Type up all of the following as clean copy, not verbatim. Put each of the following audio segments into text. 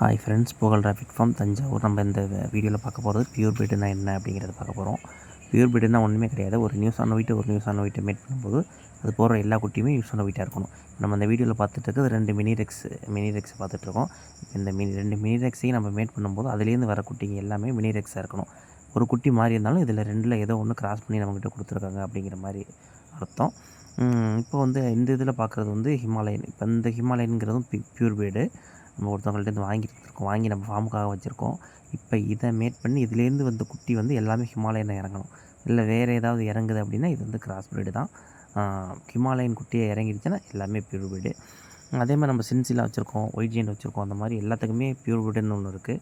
Hi friends, புகழ் rapid form Thanjavur. நம்ம இந்த வீடியோவில் பார்க்க போகிறது பியூர் பீடுனா என்ன அப்படிங்கிறத பார்க்க போகிறோம். பியூர் பீடுனா ஒன்றுமே கிடையாது. ஒரு நியூஸ் ஆன ஒயிட்டை மேட் பண்ணும்போது அது போடுற எல்லா குட்டியுமே நியூஸ் ஆன ஒயிட்டாக இருக்கணும். நம்ம இந்த வீடியோவில் பார்த்துட்டு இருக்கிறது 2 மினி ரெக்ஸ் பார்த்துட்ருக்கோம். இந்த 2 மினி ரெக்ஸையும் நம்ம மேட் பண்ணும்போது அதுலேருந்து வர குட்டிங்க எல்லாமே மினி ரெக்ஸாக இருக்கணும். ஒரு குட்டி மாறி இருந்தாலும் இதில் 2ல் ஏதோ ஒன்று கிராஸ் பண்ணி நம்மக்கிட்ட கொடுத்துருக்காங்க அப்படிங்கிற மாதிரி அர்த்தம். இப்போ வந்து இந்த இதில் பார்க்குறது வந்து ஹிமாலயன். இப்போ இந்த ஹிமாலயனுங்கிறதும் பியூர் பீடு. நம்ம ஒருத்தவங்கள்ட்ட வாங்கி நம்ம ஃபார்முக்காக வச்சுருக்கோம். இப்போ இதை மேட் பண்ணி இதுலேருந்து வந்த குட்டி வந்து எல்லாமே ஹிமாலயனில் இறங்கணும். இல்லை வேறு ஏதாவது இறங்குது அப்படின்னா இது வந்து கிராஸ் ப்ரீடு தான். ஹிமாலயன் குட்டியை இறங்கிடுச்சுன்னா எல்லாமே பியூர் பீடு. அதே மாதிரி நம்ம சின்சிலா வச்சுருக்கோம், ஒயிட் ஜெயண்ட் வச்சுருக்கோம். அந்த மாதிரி எல்லாத்துக்குமே பியூர் பீடுன்னு ஒன்று இருக்குது.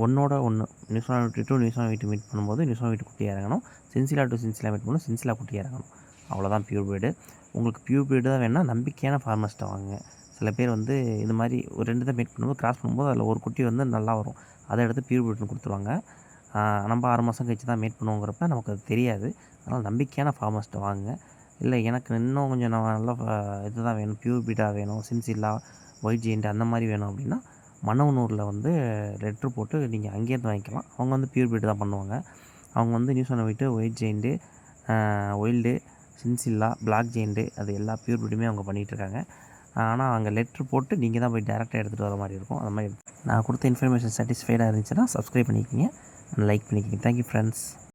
ஒன்றோட ஒன்று New Zealand white to New Zealand white meet பண்ணும்போது நியூஸ்லாண்ட் ஒயிட் குட்டி இறங்கணும். சின்சிலா டு சின்சிலா மீட் பண்ணும்போது சின்சிலா குட்டி இறங்கணும். அவ்வளோதான் பியூர் பீடு. உங்களுக்கு பியூர் பீடு தான் வேணும்னா நம்பிக்கையான ஃபார்மர்ஸ்ட்டை வாங்குங்க. சில பேர் வந்து இது மாதிரி ஒரு 2 தான் மீட் பண்ணும்போது கிராஸ் பண்ணும்போது அதில் ஒரு குட்டி வந்து நல்லா வரும். அதை எடுத்து பியூர் பீடுன்னு கொடுத்துருவாங்க. நம்ம 6 மாதம் கழிச்சு தான் மீட் பண்ணுவோங்கிறப்ப நமக்கு அது தெரியாது. அதனால் நம்பிக்கையான ஃபார்மர்ஸ்ட்டை வாங்குங்க. இல்லை எனக்கு இன்னும் கொஞ்சம் நல்லா இது தான் வேணும், பியூர் பீடாக வேணும், சின்சில்லா, ஒயிட் ஜெயண்ட் அந்த மாதிரி வேணும் அப்படின்னா மன்னவனூரில் வந்து லெட்ரு போட்டு நீங்கள் அங்கேயிருந்து வாங்கிக்கலாம். அவங்க வந்து பியூர் பீடு தான் பண்ணுவாங்க. அவங்க வந்து New Zealand white giant, wild, chinchilla, black giant அது எல்லா பியூர் பீடுமே அவங்க பண்ணிகிட்ருக்காங்க. ஆனால் அங்கே லெட்ரு போட்டு நீங்கள் தான் போய் டேரெக்டாக எடுத்துகிட்டு வர மாதிரி இருக்கும். அந்த மாதிரி நான் கொடுத்த இன்ஃபர்மேஷன் சாட்டிஸ்ஃபைடாக இருந்துச்சுன்னா சப்ஸ்கிரைப் பண்ணிக்கிங்க, லைக் பண்ணிக்கிங்க. Thank you friends.